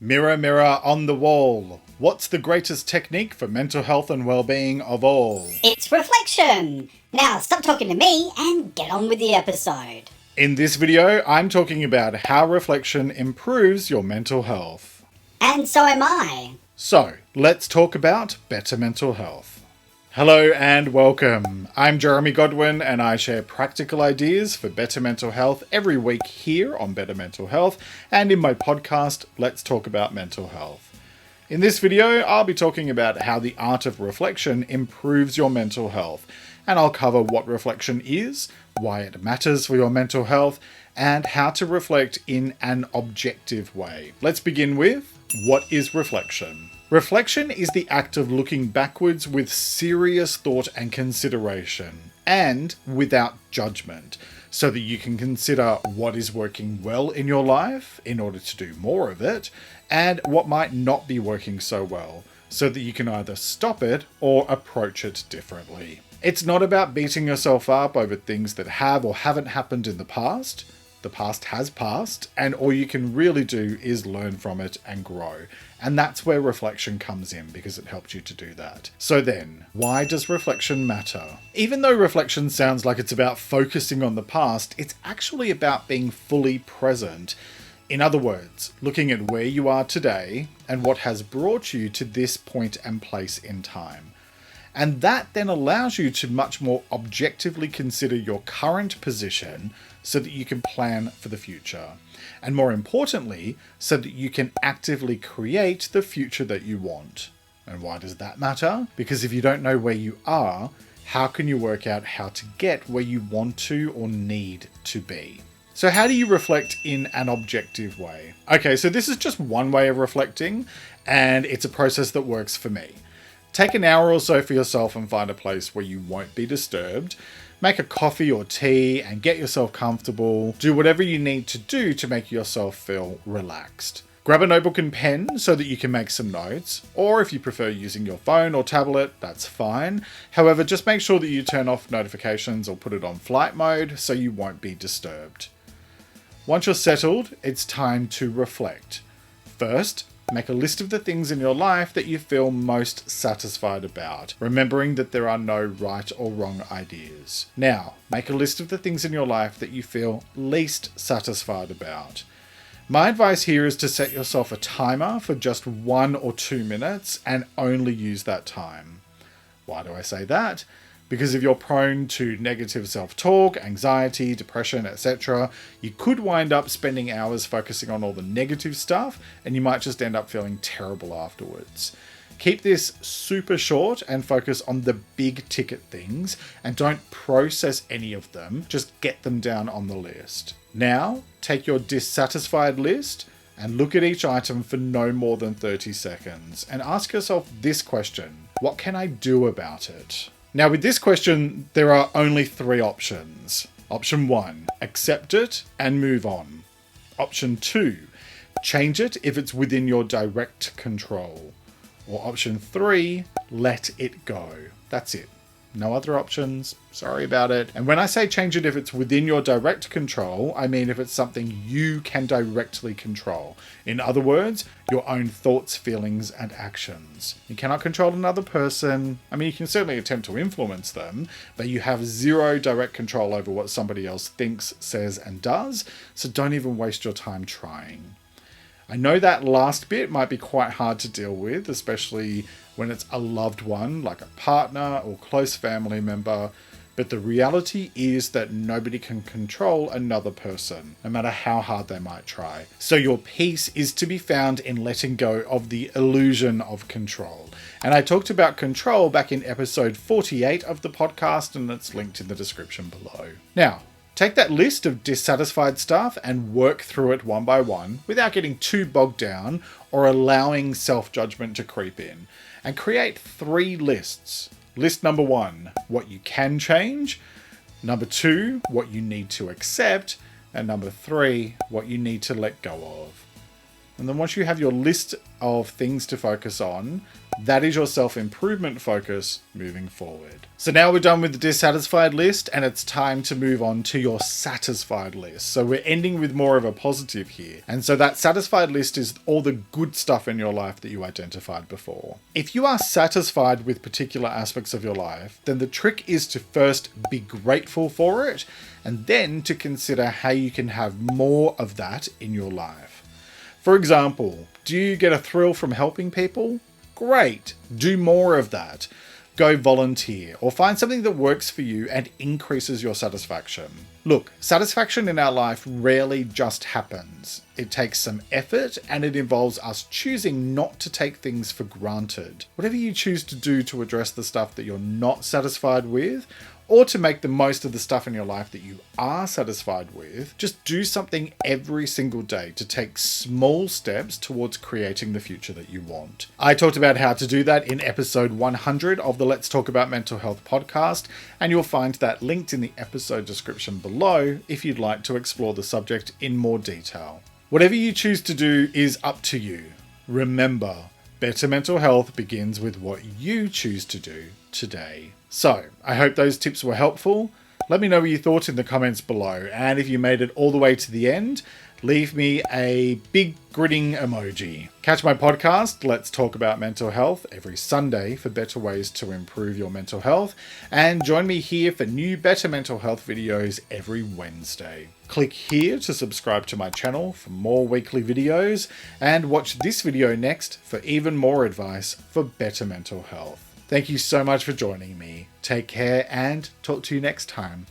Mirror, mirror on the wall, what's the greatest technique for mental health and well-being of all? It's reflection! Now stop talking to me and get on with the episode. In this video, I'm talking about how reflection improves your mental health. And so am I. So, let's talk about better mental health. Hello and welcome. I'm Jeremy Godwin and I share practical ideas for better mental health every week here on Better Mental Health and in my podcast, Let's Talk About Mental Health. In this video, I'll be talking about how the art of reflection improves your mental health, and I'll cover what reflection is, why it matters for your mental health, and how to reflect in an objective way. Let's begin with, what is reflection? Reflection is the act of looking backwards with serious thought and consideration, and without judgment, so that you can consider what is working well in your life in order to do more of it, and what might not be working so well, so that you can either stop it or approach it differently. It's not about beating yourself up over things that have or haven't happened in the past. The past has passed, and all you can really do is learn from it and grow. And that's where reflection comes in, because it helps you to do that. So then, why does reflection matter? Even though reflection sounds like it's about focusing on the past, it's actually about being fully present. In other words, looking at where you are today and what has brought you to this point and place in time. And that then allows you to much more objectively consider your current position so that you can plan for the future. And more importantly, so that you can actively create the future that you want. And why does that matter? Because if you don't know where you are, how can you work out how to get where you want to or need to be? So how do you reflect in an objective way? Okay, so this is just one way of reflecting, and it's a process that works for me. Take an hour or so for yourself and find a place where you won't be disturbed. Make a coffee or tea and get yourself comfortable. Do whatever you need to do to make yourself feel relaxed. Grab a notebook and pen so that you can make some notes, or if you prefer using your phone or tablet, that's fine. However, just make sure that you turn off notifications or put it on flight mode so you won't be disturbed. Once you're settled, it's time to reflect. First, make a list of the things in your life that you feel most satisfied about, remembering that there are no right or wrong ideas. Now, make a list of the things in your life that you feel least satisfied about. My advice here is to set yourself a timer for just 1 or 2 minutes and only use that time. Why do I say that? Because if you're prone to negative self-talk, anxiety, depression, etc., you could wind up spending hours focusing on all the negative stuff, and you might just end up feeling terrible afterwards. Keep this super short and focus on the big ticket things, and don't process any of them, just get them down on the list. Now, take your dissatisfied list and look at each item for no more than 30 seconds, and ask yourself this question: what can I do about it? Now with this question, there are only 3 options. Option 1, accept it and move on. Option 2, change it if it's within your direct control. Or option 3, let it go. That's it. No other options. Sorry about it. And when I say change it if it's within your direct control, I mean if it's something you can directly control. In other words, your own thoughts, feelings, and actions. You cannot control another person. I mean, you can certainly attempt to influence them, but you have 0 direct control over what somebody else thinks, says, and does, so don't even waste your time trying. I know that last bit might be quite hard to deal with, especially when it's a loved one, like a partner or close family member, but the reality is that nobody can control another person, no matter how hard they might try. So your peace is to be found in letting go of the illusion of control. And I talked about control back in episode 48 of the podcast, and it's linked in the description below. Now, take that list of dissatisfied stuff and work through it one by one without getting too bogged down or allowing self-judgment to creep in. And create 3 lists. List number 1, what you can change. Number 2, what you need to accept. And number 3, what you need to let go of. And then once you have your list of things to focus on, that is your self-improvement focus moving forward. So now we're done with the dissatisfied list and it's time to move on to your satisfied list. So we're ending with more of a positive here. And so that satisfied list is all the good stuff in your life that you identified before. If you are satisfied with particular aspects of your life, then the trick is to first be grateful for it and then to consider how you can have more of that in your life. For example, do you get a thrill from helping people? Great, do more of that. Go volunteer or find something that works for you and increases your satisfaction. Look, satisfaction in our life rarely just happens. It takes some effort and it involves us choosing not to take things for granted. Whatever you choose to do to address the stuff that you're not satisfied with, or to make the most of the stuff in your life that you are satisfied with, just do something every single day to take small steps towards creating the future that you want. I talked about how to do that in episode 100 of the Let's Talk About Mental Health podcast, and you'll find that linked in the episode description below if you'd like to explore the subject in more detail. Whatever you choose to do is up to you. Remember, better mental health begins with what you choose to do today. So, I hope those tips were helpful. Let me know what you thought in the comments below, and if you made it all the way to the end, leave me a big grinning emoji. Catch my podcast, Let's Talk About Mental Health, every Sunday for better ways to improve your mental health, and join me here for new Better Mental Health videos every Wednesday. Click here to subscribe to my channel for more weekly videos, and watch this video next for even more advice for better mental health. Thank you so much for joining me. Take care and talk to you next time.